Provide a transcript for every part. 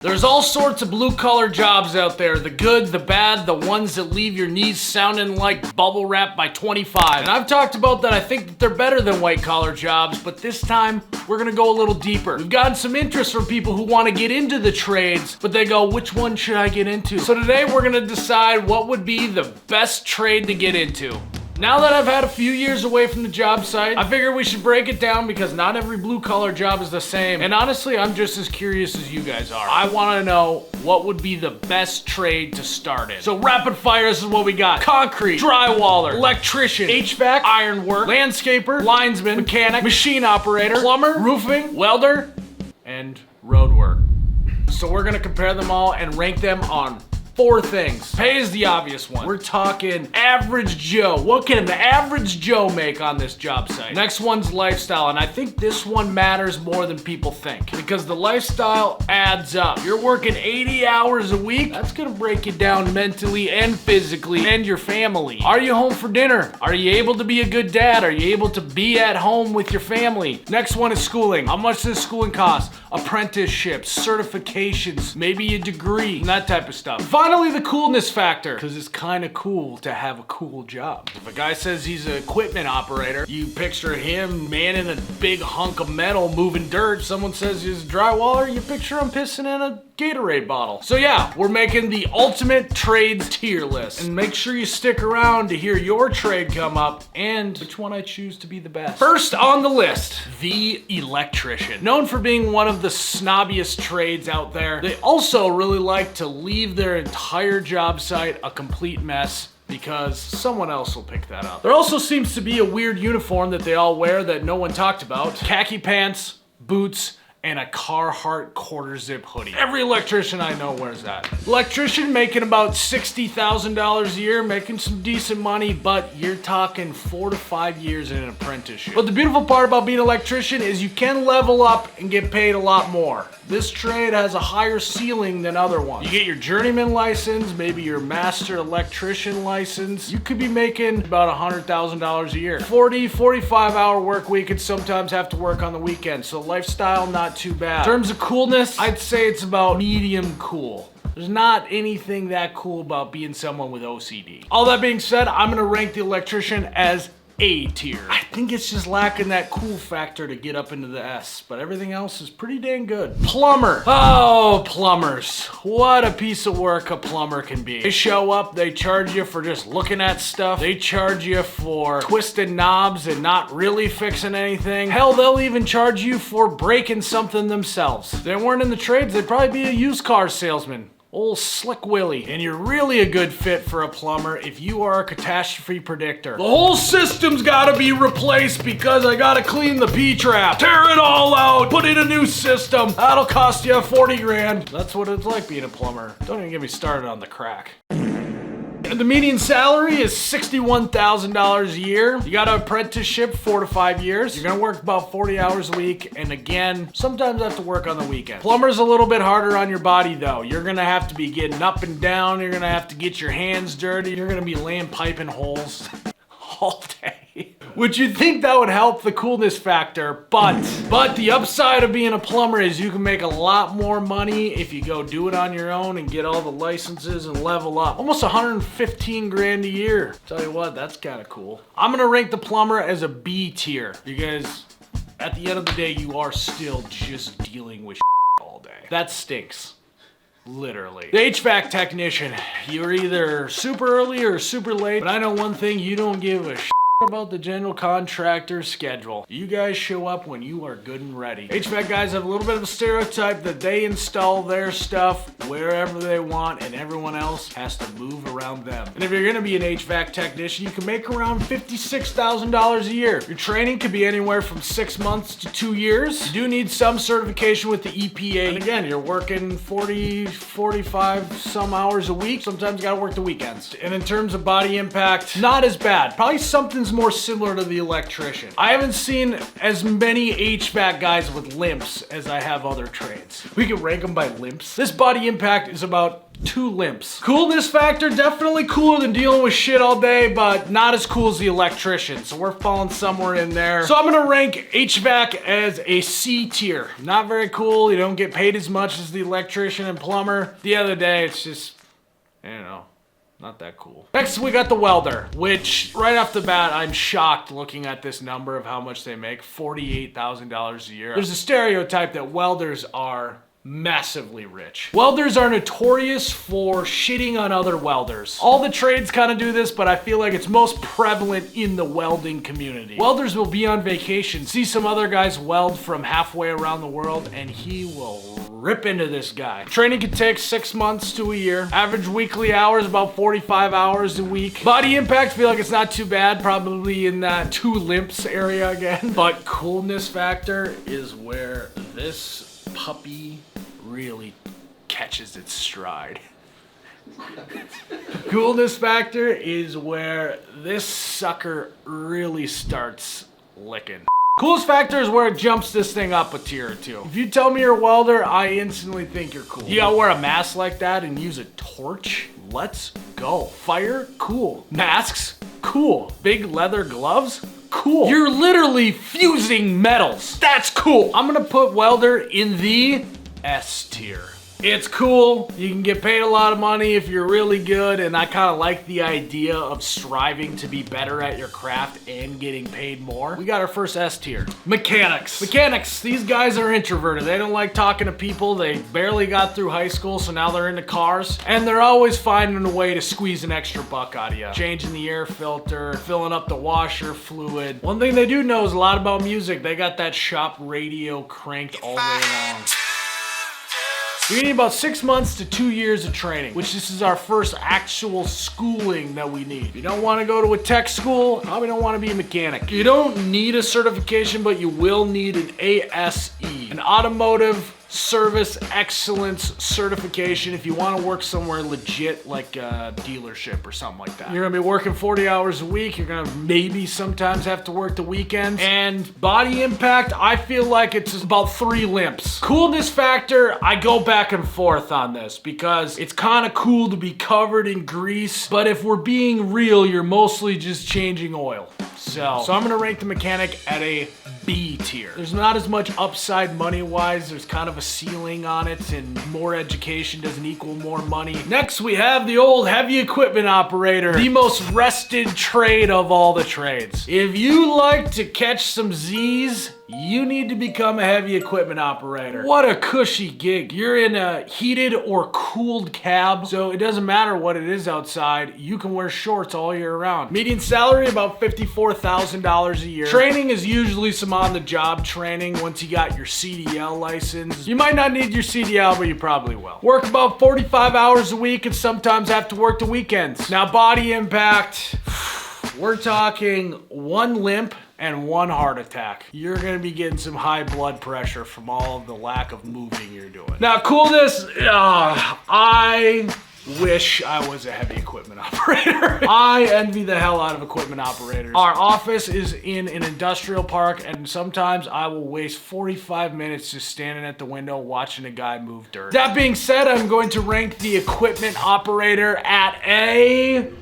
There's all sorts of blue-collar jobs out there. The good, the bad, the ones that leave your knees sounding like bubble wrap by 25. And I've talked about that I think that they're better than white-collar jobs, but this time, we're gonna go a little deeper. We've gotten some interest from people who want to get into the trades, but they go, which one should I get into? So today, we're gonna decide what would be the best trade to get into. Now that I've had a few years away from the job site, I figure we should break it down because not every blue-collar job is the same. And honestly, I'm just as curious as you guys are. I want to know what would be the best trade to start in. So rapid fire, this is what we got. Concrete, drywaller, electrician, HVAC, ironwork, landscaper, linesman, mechanic, machine operator, plumber, roofing, welder, and road work. So we're gonna compare them all and rank them on 4 things. Pay is the obvious one. We're talking average Joe. What can an average Joe make on this job site? Next one's lifestyle, and I think this one matters more than people think because the lifestyle adds up. You're working 80 hours a week, that's gonna break you down mentally and physically and your family. Are you home for dinner? Are you able to be a good dad? Are you able to be at home with your family? Next one is schooling. How much does schooling cost? Apprenticeships, certifications, maybe a degree, and that type of stuff. Finally, the coolness factor, because it's kind of cool to have a cool job. If a guy says he's an equipment operator, you picture him manning a big hunk of metal moving dirt. Someone says he's a drywaller, you picture him pissing in a Gatorade bottle. So yeah, we're making the ultimate trades tier list. And make sure you stick around to hear your trade come up and which one I choose to be the best. First on the list, the electrician. Known for being one of the snobbiest trades out there, they also really like to leave their entire job site a complete mess because someone else will pick that up. There also seems to be a weird uniform that they all wear that no one talked about. Khaki pants, boots, and a Carhartt quarter zip hoodie. Every electrician I know wears that. Electrician making about $60,000 a year, making some decent money, but you're talking 4 to 5 years in an apprenticeship. But the beautiful part about being an electrician is you can level up and get paid a lot more. This trade has a higher ceiling than other ones. You get your journeyman license, maybe your master electrician license. You could be making about $100,000 a year. 40, 45 hour work week and sometimes have to work on the weekend. So lifestyle, not too bad. In terms of coolness, I'd say it's about medium cool. There's not anything that cool about being someone with OCD. All that being said, I'm gonna rank the electrician as A tier. I think it's just lacking that cool factor to get up into the S, but everything else is pretty dang good. Plumber. Oh, plumbers. What a piece of work a plumber can be. They show up, they charge you for just looking at stuff. They charge you for twisting knobs and not really fixing anything. Hell, they'll even charge you for breaking something themselves. If they weren't in the trades, they'd probably be a used car salesman. Old Slick Willie. And you're really a good fit for a plumber if you are a catastrophe predictor. The whole system's gotta be replaced because I gotta clean the P-trap. Tear it all out, put in a new system. That'll cost you 40 grand. That's what it's like being a plumber. Don't even get me started on the crack. And the median salary is $61,000 a year. You got an apprenticeship 4 to 5 years. You're gonna work about 40 hours a week. And again, sometimes have to work on the weekend. Plumber's a little bit harder on your body though. You're gonna have to be getting up and down. You're gonna have to get your hands dirty. You're gonna be laying pipe in holes all day. Would you think that would help the coolness factor? But the upside of being a plumber is you can make a lot more money if you go do it on your own and get all the licenses and level up. Almost 115 grand a year. Tell you what, that's kind of cool. I'm gonna rank the plumber as a B tier because at the end of the day, you are still just dealing with all day. That stinks. Literally. The HVAC technician, you're either super early or super late, but I know one thing, you don't give a about the general contractor's schedule. You guys show up when you are good and ready. HVAC guys have a little bit of a stereotype that they install their stuff wherever they want and everyone else has to move around them. And if you're gonna be an HVAC technician, you can make around $56,000 a year. Your training could be anywhere from 6 months to 2 years. You do need some certification with the EPA. And again, you're working 40, 45 some hours a week. Sometimes you gotta work the weekends. And in terms of body impact, not as bad. Probably something's one's more similar to the electrician. I haven't seen as many HVAC guys with limps as I have other trades. We can rank them by limps. This body impact is about 2 limps. Coolness factor, definitely cooler than dealing with shit all day, but not as cool as the electrician. So we're falling somewhere in there. So I'm gonna rank HVAC as a C tier. Not very cool. You don't get paid as much as the electrician and plumber. The other day, it's just, you know, not that cool. Next, we got the welder, which right off the bat, I'm shocked looking at this number of how much they make, $48,000 a year. There's a stereotype that welders are massively rich. Welders are notorious for shitting on other welders. All the trades kind of do this, but I feel like it's most prevalent in the welding community. Welders will be on vacation, see some other guys weld from halfway around the world, and he will rip into this guy. Training can take 6 months to a year. Average weekly hours, about 45 hours a week. Body impact, feel like it's not too bad, probably in that 2 limps area again. But coolness factor is where this puppy really catches its stride. Coolness factor is where this sucker really starts licking. Coolest factor is where it jumps this thing up a tier or 2. If you tell me you're a welder, I instantly think you're cool. You gotta wear a mask like that and use a torch? Let's go. Fire? Cool. Masks? Cool. Big leather gloves? Cool. You're literally fusing metals. That's cool. I'm gonna put welder in the S tier. It's cool. You can get paid a lot of money if you're really good, and I kind of like the idea of striving to be better at your craft and getting paid more. We got our first S tier. Mechanics. Mechanics, these guys are introverted. They don't like talking to people. They barely got through high school, so now they're into cars, and they're always finding a way to squeeze an extra buck out of you. Changing the air filter, filling up the washer fluid. One thing they do know is a lot about music. They got that shop radio cranked all day long. We need about 6 months to 2 years of training, which this is our first actual schooling that we need. If you don't want to go to a tech school, probably don't want to be a mechanic. You don't need a certification, but you will need an ASE, an automotive service excellence certification if you want to work somewhere legit like a dealership or something like that. You're gonna be working 40 hours a week. You're gonna maybe sometimes have to work the weekends. And body impact, I feel like it's about 3 limps. Coolness factor, I go back and forth on this because it's kind of cool to be covered in grease, but if we're being real, you're mostly just changing oil. So I'm gonna rank the mechanic at a B tier. There's not as much upside money-wise. There's kind of a ceiling on it, and more education doesn't equal more money. Next, we have the old heavy equipment operator, the most rested trade of all the trades. If you like to catch some Z's, you need to become a heavy equipment operator. What a cushy gig. You're in a heated or cooled cab, so it doesn't matter what it is outside. You can wear shorts all year round. Median salary, about $54,000 a year. Training is usually some on-the-job training once you got your CDL license. You might not need your CDL, but you probably will. Work about 45 hours a week and sometimes have to work the weekends. Now, body impact, we're talking 1 limp and 1 heart attack. You're gonna be getting some high blood pressure from all of the lack of moving you're doing. Now, coolness, I wish I was a heavy equipment operator. I envy the hell out of equipment operators. Our office is in an industrial park, and sometimes I will waste 45 minutes just standing at the window watching a guy move dirt. That being said, I'm going to rank the equipment operator at a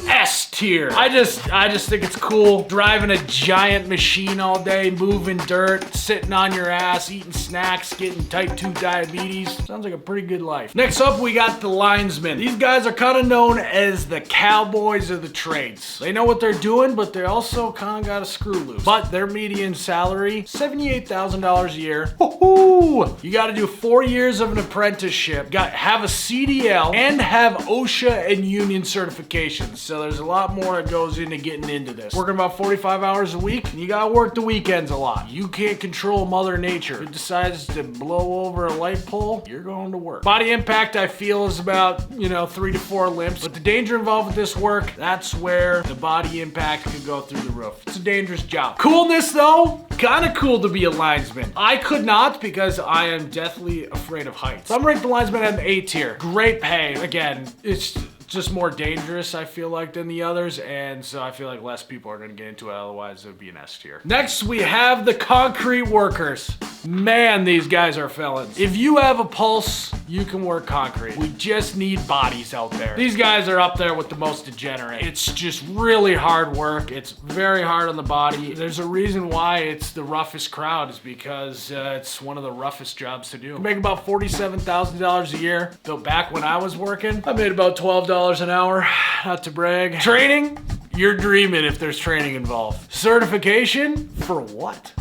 S tier. I just think it's cool driving a giant machine all day, moving dirt, sitting on your ass, eating snacks, getting type 2 diabetes. Sounds like a pretty good life. Next up, we got the linesmen. These guys are kind of known as the cowboys of the trades. They know what they're doing, but they also kind of got a screw loose. But their median salary, $78,000 a year. Woohoo! You got to do 4 years of an apprenticeship, have a CDL, and have OSHA and union certifications. So there's a lot more that goes into getting into this. Working about 45 hours a week, and you gotta work the weekends a lot. You can't control Mother Nature. If it decides to blow over a light pole, you're going to work. Body impact, I feel, is about, 3 to 4 limps. But the danger involved with this work, that's where the body impact could go through the roof. It's a dangerous job. Coolness, though, kind of cool to be a linesman. I could not because I am deathly afraid of heights. So I'm ranked the linesman at an A tier. Great pay. Again, it's just more dangerous, I feel like, than the others, and so I feel like less people are gonna get into it, otherwise it would be an S tier. Next, we have the concrete workers. Man, these guys are felons. If you have a pulse, you can work concrete. We just need bodies out there. These guys are up there with the most degenerate. It's just really hard work. It's very hard on the body. There's a reason why it's the roughest crowd, is because it's one of the roughest jobs to do. I make about $47,000 a year. Though back when I was working, I made about $12 an hour, not to brag. Training? You're dreaming if there's training involved. Certification? For what?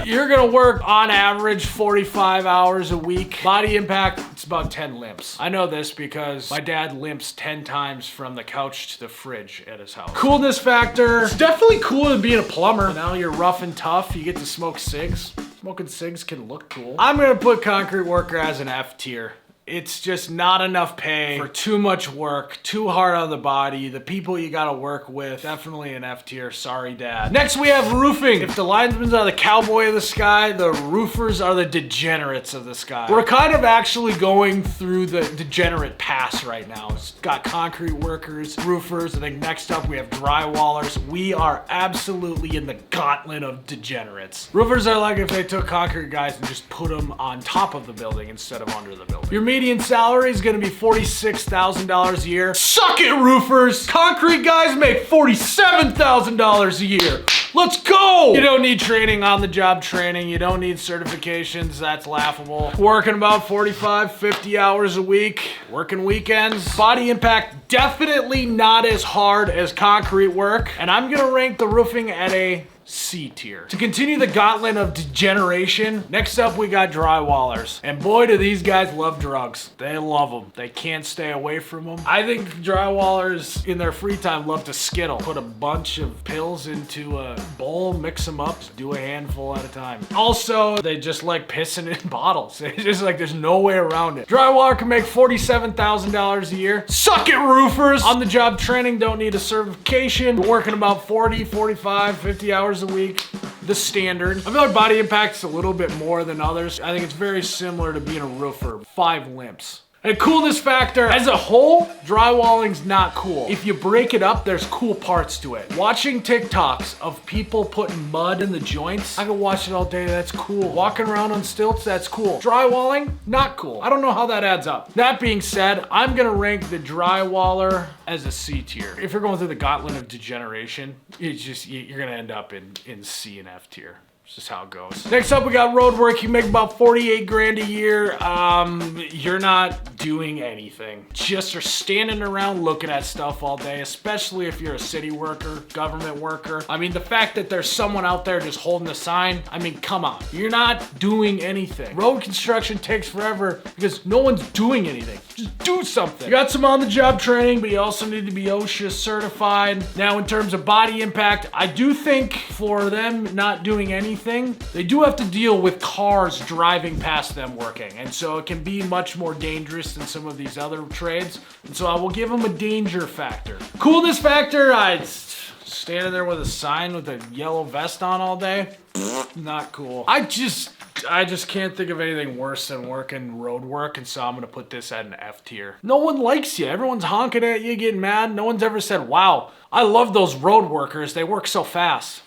You're gonna work on average 45 hours a week. Body impact, it's about 10 limps. I know this because my dad limps 10 times from the couch to the fridge at his house. Coolness factor, it's definitely cooler than being a plumber. Now you're rough and tough, you get to smoke cigs. Smoking cigs can look cool. I'm gonna put concrete worker as an F tier. It's just not enough pay for too much work, too hard on the body. The people you gotta work with, definitely an F tier. Sorry, Dad. Next, we have roofing. If the linemen are the cowboy of the sky, the roofers are the degenerates of the sky. We're kind of actually going through the degenerate pass right now. It's got concrete workers, roofers, and then next up we have drywallers. We are absolutely in the gauntlet of degenerates. Roofers are like if they took concrete guys and just put them on top of the building instead of under the building. Your median salary is gonna be $46,000 a year. Suck it, roofers! Concrete guys make $47,000 a year. Let's go! You don't need training, on-the-job training. You don't need certifications. That's laughable. Working about 45, 50 hours a week. Working weekends. Body impact, definitely not as hard as concrete work. And I'm gonna rank the roofing at a C tier. To continue the gauntlet of degeneration, next up we got drywallers. And boy, do these guys love drugs. They love them. They can't stay away from them. I think drywallers in their free time love to skittle. Put a bunch of pills into a bowl, mix them up, do a handful at a time. Also, they just like pissing in bottles. It's just like there's no way around it. Drywaller can make $47,000 a year. Suck it, roofers! On the job training, don't need a certification. We're working about 40, 45, 50 hours a week, the standard. I feel like body impact's a little bit more than others. I think it's very similar to being a roofer. 5 limps. And coolness factor, as a whole, drywalling's not cool. If you break it up, there's cool parts to it. Watching TikToks of people putting mud in the joints, I can watch it all day, that's cool. Walking around on stilts, that's cool. Drywalling, not cool. I don't know how that adds up. That being said, I'm gonna rank the drywaller as a C tier. If you're going through the gauntlet of degeneration, it's just, you're gonna end up in C and F tier. It's just how it goes. Next up, we got road work. You make about 48 grand a year. You're not doing anything. Just are standing around looking at stuff all day, especially if you're a city worker, government worker. I mean, the fact that there's someone out there just holding a sign, I mean, come on. You're not doing anything. Road construction takes forever because no one's doing anything. Just do something. You got some on-the-job training, but you also need to be OSHA certified. Now, in terms of body impact, I do think for them not doing anything, they do have to deal with cars driving past them working. And so it can be much more dangerous than some of these other trades. And so I will give them a danger factor. Coolness factor, I'd standing there with a sign with a yellow vest on all day. Not cool. I just can't think of anything worse than working road work, and so I'm gonna put this at an F tier. No one likes you. Everyone's honking at you, getting mad. No one's ever said, wow, I love those road workers. They work so fast.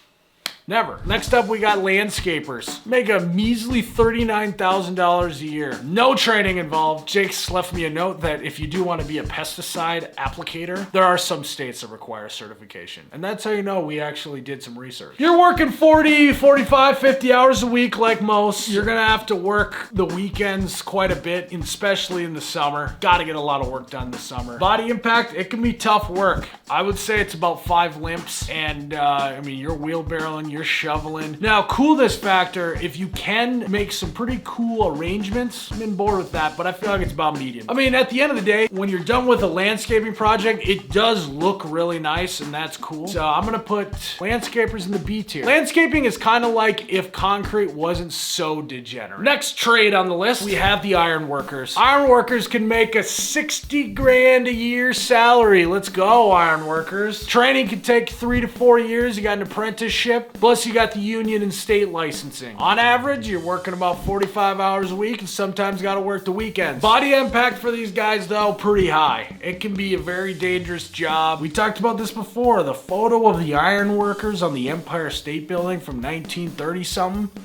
Never. Next up, we got landscapers. Make a measly $39,000 a year. No training involved. Jake's left me a note that if you do want to be a pesticide applicator, there are some states that require certification. And that's how you know we actually did some research. You're working 40, 45, 50 hours a week like most. You're gonna have to work the weekends quite a bit, especially in the summer. Gotta get a lot of work done this summer. Body impact, it can be tough work. I would say it's about 5 limps, and I mean, you're wheelbarrowing, you're shoveling. Now, coolness factor, if you can make some pretty cool arrangements, I'm in board with that, but I feel like it's about medium. I mean, at the end of the day, when you're done with a landscaping project, it does look really nice, and that's cool. So I'm gonna put landscapers in the B tier. Landscaping is kind of like if concrete wasn't so degenerate. Next trade on the list, we have the iron workers. Iron workers can make a 60 grand a year salary. Let's go, iron workers. Training can take 3 to 4 years. You got an apprenticeship. Plus you got the union and state licensing. On average, you're working about 45 hours a week and sometimes gotta work the weekends. Body impact for these guys though, pretty high. It can be a very dangerous job. We talked about this before. The photo of the ironworkers on the Empire State Building from 1930 something.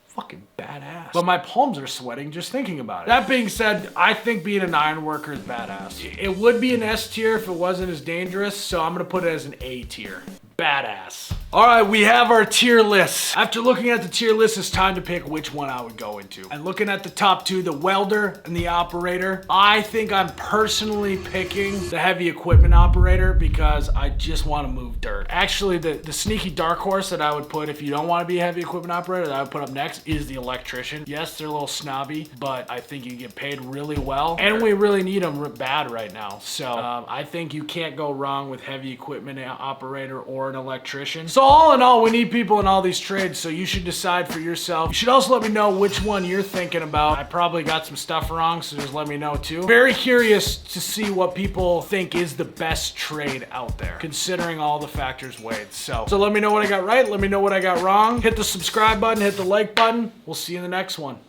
Fucking badass. But my palms are sweating just thinking about it. That being said, I think being an iron worker is badass. It would be an S tier if it wasn't as dangerous, so I'm gonna put it as an A tier. Badass. All right, we have our tier list. After looking at the tier list, it's time to pick which one I would go into. And looking at the top two, the welder and the operator, I think I'm personally picking the heavy equipment operator because I just want to move dirt. Actually, the sneaky dark horse that I would put if you don't want to be a heavy equipment operator that I would put up next is the electrician. Yes, they're a little snobby, but I think you get paid really well. And we really need them bad right now. So I think you can't go wrong with heavy equipment operator or an electrician. So all in all, we need people in all these trades, so you should decide for yourself. You should also let me know which one you're thinking about. I probably got some stuff wrong, so just let me know too. Very curious to see what people think is the best trade out there, considering all the factors weighed. So let me know what I got right, let me know what I got wrong. Hit the subscribe button, hit the like button. We'll see you in the next one.